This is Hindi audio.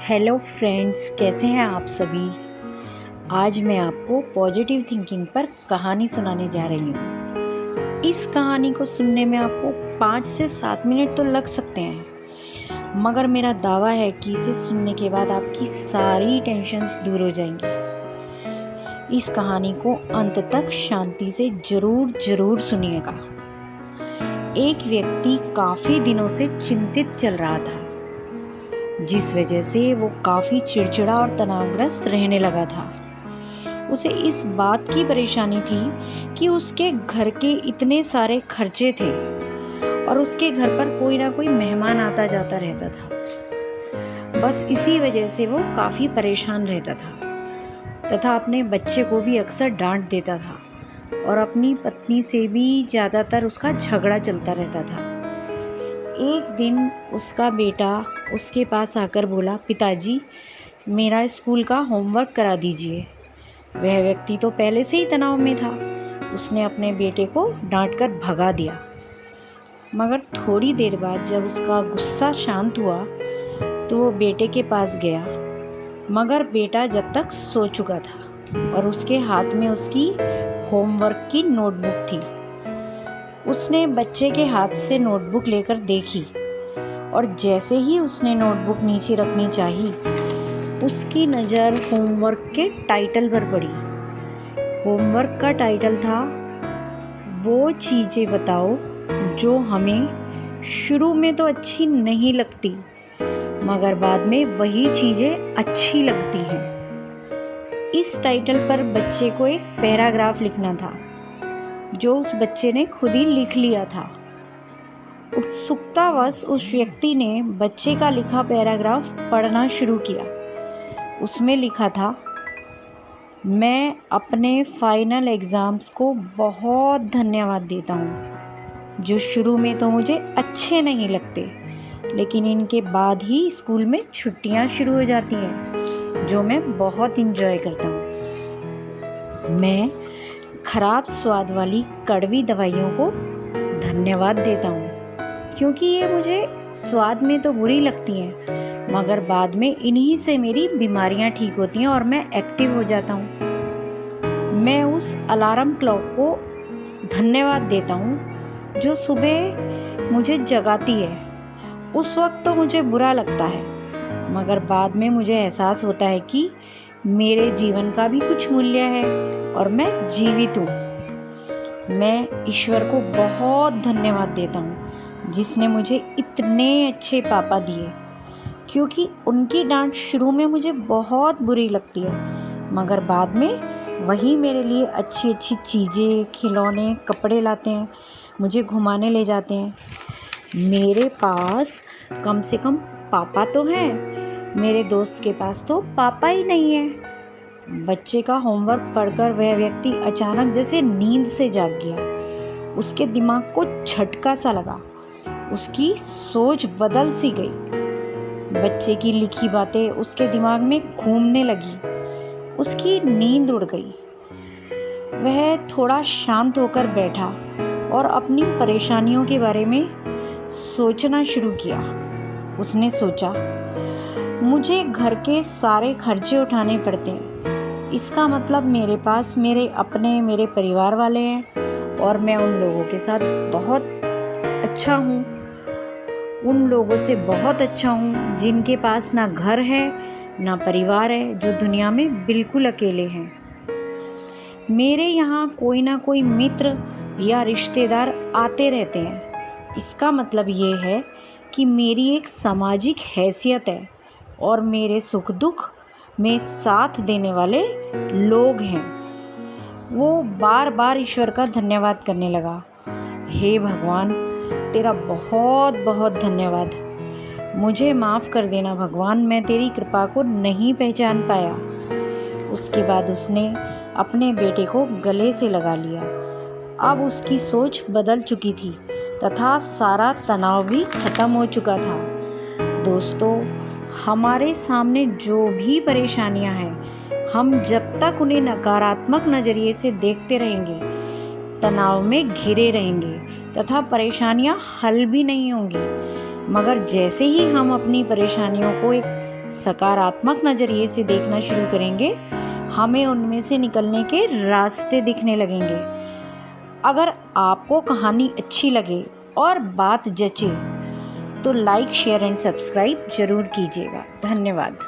हेलो फ्रेंड्स, कैसे हैं आप सभी। आज मैं आपको पॉजिटिव थिंकिंग पर कहानी सुनाने जा रही हूँ। इस कहानी को सुनने में आपको 5 से 7 मिनट तो लग सकते हैं, मगर मेरा दावा है कि इसे सुनने के बाद आपकी सारी टेंशन्स दूर हो जाएंगी। इस कहानी को अंत तक शांति से ज़रूर सुनिएगा। एक व्यक्ति काफ़ी दिनों से चिंतित चल रहा था, जिस वजह से वो काफ़ी चिड़चिड़ा और तनावग्रस्त रहने लगा था। उसे इस बात की परेशानी थी कि उसके घर के इतने सारे खर्चे थे और उसके घर पर कोई ना कोई मेहमान आता जाता रहता था। बस इसी वजह से वो काफ़ी परेशान रहता था तथा अपने बच्चे को भी अक्सर डांट देता था और अपनी पत्नी से भी ज़्यादातर उसका झगड़ा चलता रहता था। एक दिन उसका बेटा उसके पास आकर बोला, पिताजी मेरा स्कूल का होमवर्क करा दीजिए। वह व्यक्ति तो पहले से ही तनाव में था। उसने अपने बेटे को डांटकर भगा दिया, मगर थोड़ी देर बाद जब उसका गुस्सा शांत हुआ तो वो बेटे के पास गया, मगर बेटा जब तक सो चुका था और उसके हाथ में उसकी होमवर्क की नोटबुक थी। उसने बच्चे के हाथ से नोटबुक लेकर देखी और जैसे ही उसने नोटबुक नीचे रखनी चाही, उसकी नज़र होमवर्क के टाइटल पर पड़ी। होमवर्क का टाइटल था, वो चीज़ें बताओ जो हमें शुरू में तो अच्छी नहीं लगती, मगर बाद में वही चीज़ें अच्छी लगती हैं। इस टाइटल पर बच्चे को एक पैराग्राफ लिखना था, जो उस बच्चे ने खुद ही लिख लिया था। उत्सुकतावश उस व्यक्ति ने बच्चे का लिखा पैराग्राफ पढ़ना शुरू किया। उसमें लिखा था, मैं अपने फाइनल एग्ज़ाम्स को बहुत धन्यवाद देता हूँ, जो शुरू में तो मुझे अच्छे नहीं लगते, लेकिन इनके बाद ही स्कूल में छुट्टियाँ शुरू हो जाती हैं, जो मैं बहुत इंजॉय करता हूँ। मैं खराब स्वाद वाली कड़वी दवाइयों को धन्यवाद देता हूँ, क्योंकि ये मुझे स्वाद में तो बुरी लगती हैं, मगर बाद में इन्हीं से मेरी बीमारियाँ ठीक होती हैं और मैं एक्टिव हो जाता हूँ। मैं उस अलार्म क्लॉक को धन्यवाद देता हूँ जो सुबह मुझे जगाती है। उस वक्त तो मुझे बुरा लगता है, मगर बाद में मुझे एहसास होता है कि मेरे जीवन का भी कुछ मूल्य है और मैं जीवित हूँ। मैं ईश्वर को बहुत धन्यवाद देता हूँ, जिसने मुझे इतने अच्छे पापा दिए, क्योंकि उनकी डांट शुरू में मुझे बहुत बुरी लगती है, मगर बाद में वही मेरे लिए अच्छी अच्छी चीज़ें, खिलौने, कपड़े लाते हैं, मुझे घुमाने ले जाते हैं। मेरे पास कम से कम पापा तो हैं, मेरे दोस्त के पास तो पापा ही नहीं है। बच्चे का होमवर्क पढ़कर वह व्यक्ति अचानक जैसे नींद से जाग गया। उसके दिमाग को झटका सा लगा, उसकी सोच बदल सी गई। बच्चे की लिखी बातें उसके दिमाग में घूमने लगी, उसकी नींद उड़ गई। वह थोड़ा शांत होकर बैठा और अपनी परेशानियों के बारे में सोचना शुरू किया। उसने सोचा, मुझे घर के सारे खर्चे उठाने पड़ते हैं, इसका मतलब मेरे पास मेरे परिवार वाले हैं और मैं उन लोगों के साथ बहुत अच्छा हूँ, उन लोगों से बहुत अच्छा हूँ जिनके पास ना घर है ना परिवार है, जो दुनिया में बिल्कुल अकेले हैं। मेरे यहाँ कोई ना कोई मित्र या रिश्तेदार आते रहते हैं, इसका मतलब ये है कि मेरी एक सामाजिक हैसियत है और मेरे सुख दुख में साथ देने वाले लोग हैं। वो बार बार ईश्वर का धन्यवाद करने लगा। हे भगवान, तेरा बहुत बहुत धन्यवाद। मुझे माफ़ कर देना भगवान, मैं तेरी कृपा को नहीं पहचान पाया। उसके बाद उसने अपने बेटे को गले से लगा लिया। अब उसकी सोच बदल चुकी थी तथा सारा तनाव भी खत्म हो चुका था। दोस्तों, हमारे सामने जो भी परेशानियां हैं, हम जब तक उन्हें नकारात्मक नज़रिए से देखते रहेंगे, तनाव में घिरे रहेंगे तथा परेशानियां हल भी नहीं होंगी। मगर जैसे ही हम अपनी परेशानियों को एक सकारात्मक नज़रिए से देखना शुरू करेंगे, हमें उनमें से निकलने के रास्ते दिखने लगेंगे। अगर आपको कहानी अच्छी लगे और बात जचे तो लाइक, शेयर एंड सब्सक्राइब ज़रूर कीजिएगा। धन्यवाद।